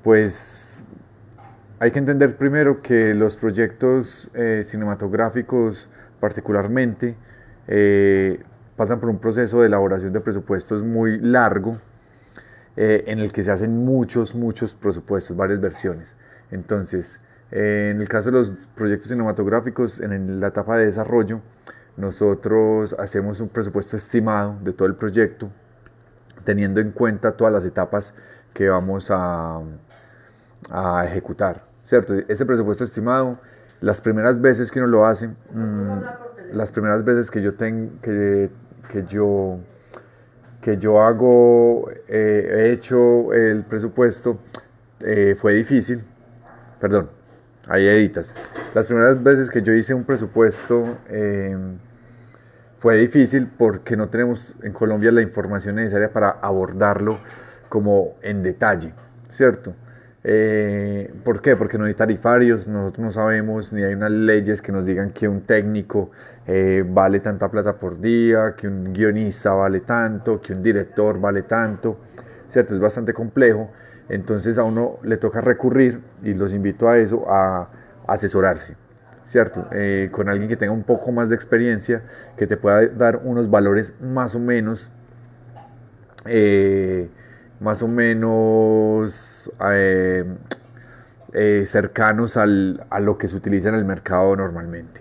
Pues hay que entender primero que los proyectos cinematográficos particularmente eh, pasan por un proceso de elaboración de presupuestos muy largo, en el que se hacen muchos presupuestos, varias versiones. Entonces, en el caso de los proyectos cinematográficos, en la etapa de desarrollo, nosotros hacemos un presupuesto estimado de todo el proyecto, teniendo en cuenta todas las etapas que vamos a ejecutar, ¿cierto? Ese presupuesto estimado, las primeras veces que uno lo hace, las primeras veces que yo he hecho el presupuesto, fue difícil, perdón, ahí editas. Las primeras veces que yo hice un presupuesto, fue difícil porque no tenemos en Colombia la información necesaria para abordarlo como en detalle, ¿cierto? ¿Por qué? Porque no hay tarifarios, nosotros no sabemos, ni hay unas leyes que nos digan que un técnico vale tanta plata por día, que un guionista vale tanto, que un director vale tanto, ¿cierto? Es bastante complejo, entonces a uno le toca recurrir, y los invito a eso, a asesorarse, ¿cierto? Con alguien que tenga un poco más de experiencia, que te pueda dar unos valores eh, más o menos cercanos a lo que se utiliza en el mercado normalmente.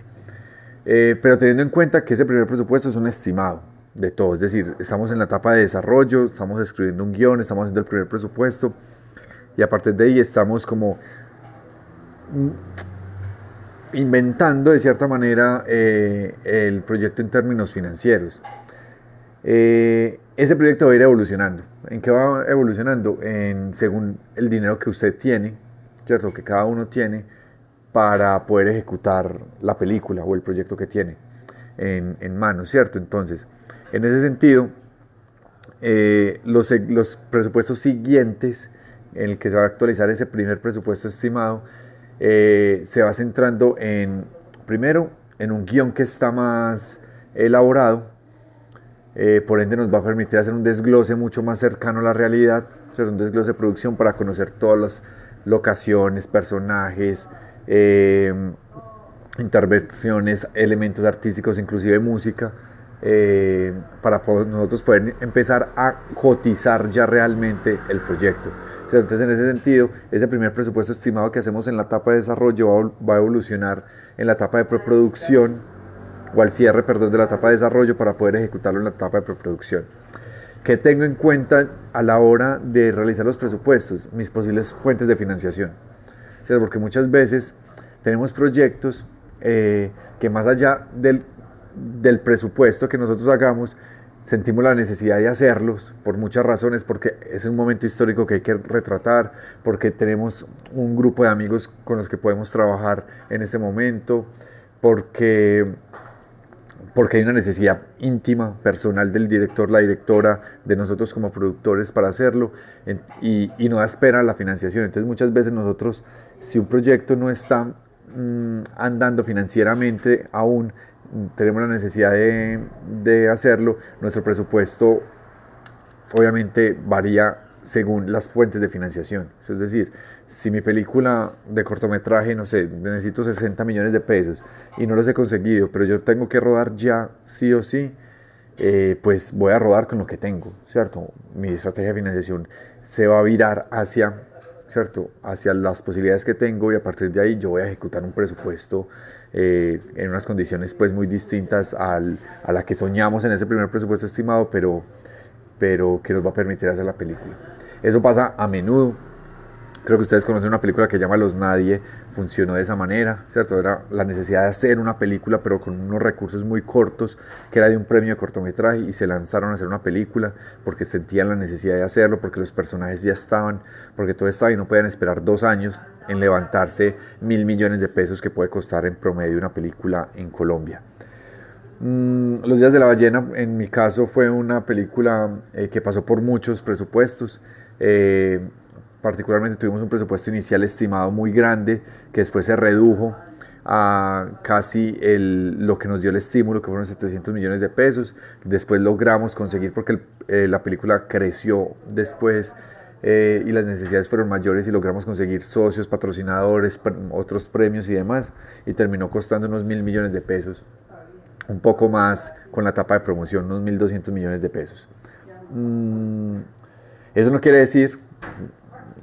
Pero teniendo en cuenta que ese primer presupuesto es un estimado de todo, es decir, estamos en la etapa de desarrollo, estamos escribiendo un guión, estamos haciendo el primer presupuesto, y a partir de ahí estamos como inventando de cierta manera el proyecto en términos financieros. Ese proyecto va a ir evolucionando. ¿En qué va evolucionando? Según el dinero que usted tiene, ¿cierto? Que cada uno tiene para poder ejecutar la película o el proyecto que tiene en mano, ¿cierto? Entonces, en ese sentido, los presupuestos siguientes, en el que se va a actualizar ese primer presupuesto estimado, se va centrando primero, en un guión que está más elaborado, por ende nos va a permitir hacer un desglose mucho más cercano a la realidad, o sea, un desglose de producción para conocer todas las locaciones, personajes, intervenciones, elementos artísticos, inclusive música, para nosotros poder empezar a cotizar ya realmente el proyecto. O sea, entonces, en ese sentido, ese primer presupuesto estimado que hacemos en la etapa de desarrollo va a evolucionar en la etapa de preproducción, o al cierre, perdón, de la etapa de desarrollo, para poder ejecutarlo en la etapa de preproducción. ¿Qué tengo en cuenta a la hora de realizar los presupuestos? Mis posibles fuentes de financiación. O sea, porque muchas veces tenemos proyectos que, más allá del presupuesto que nosotros hagamos, sentimos la necesidad de hacerlos por muchas razones, porque es un momento histórico que hay que retratar, porque tenemos un grupo de amigos con los que podemos trabajar en este momento, porque hay una necesidad íntima, personal del director, la directora, de nosotros como productores para hacerlo, y no da espera a la financiación. Entonces, muchas veces nosotros, si un proyecto no está andando financieramente aún, tenemos la necesidad de hacerlo, nuestro presupuesto obviamente varía según las fuentes de financiación. Es decir, si mi película de cortometraje, no sé, necesito 60 millones de pesos y no los he conseguido, pero yo tengo que rodar ya sí o sí, pues voy a rodar con lo que tengo, ¿cierto? Mi estrategia de financiación se va a virar hacia, ¿cierto? Hacia las posibilidades que tengo, y a partir de ahí yo voy a ejecutar un presupuesto en unas condiciones pues muy distintas a la que soñamos en ese primer presupuesto estimado, pero que nos va a permitir hacer la película. Eso pasa a menudo. Creo que ustedes conocen una película que se llama Los Nadie, funcionó de esa manera, ¿cierto? Era la necesidad de hacer una película, pero con unos recursos muy cortos, que era de un premio de cortometraje, y se lanzaron a hacer una película porque sentían la necesidad de hacerlo, porque los personajes ya estaban, porque todo estaba, y no podían esperar 2 años en levantarse 1.000 millones de pesos que puede costar en promedio una película en Colombia. Los días de la ballena, en mi caso, fue una película que pasó por muchos presupuestos. Particularmente tuvimos un presupuesto inicial estimado muy grande, que después se redujo a casi lo que nos dio el estímulo, que fueron 700 millones de pesos. Después logramos conseguir, porque la película creció después, y las necesidades fueron mayores y logramos conseguir socios, patrocinadores, otros premios y demás, y terminó costando unos 1.000 millones de pesos, un poco más con la etapa de promoción, unos 1.200 millones de pesos. Eso no quiere decir,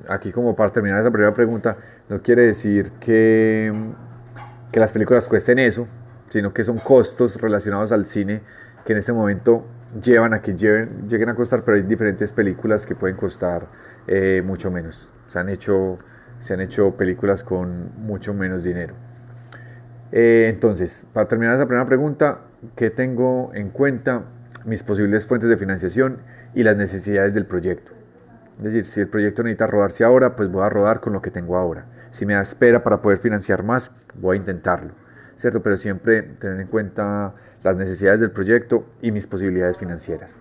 aquí como para terminar esa primera pregunta, no quiere decir que las películas cuesten eso, sino que son costos relacionados al cine que en este momento llevan a que lleguen a costar, pero hay diferentes películas que pueden costar mucho menos. Se han hecho películas con mucho menos dinero. Entonces, para terminar esa primera pregunta, ¿qué tengo en cuenta? Mis posibles fuentes de financiación y las necesidades del proyecto. Es decir, si el proyecto necesita rodarse ahora, pues voy a rodar con lo que tengo ahora. Si me da espera para poder financiar más, voy a intentarlo, ¿cierto? Pero siempre tener en cuenta las necesidades del proyecto y mis posibilidades financieras.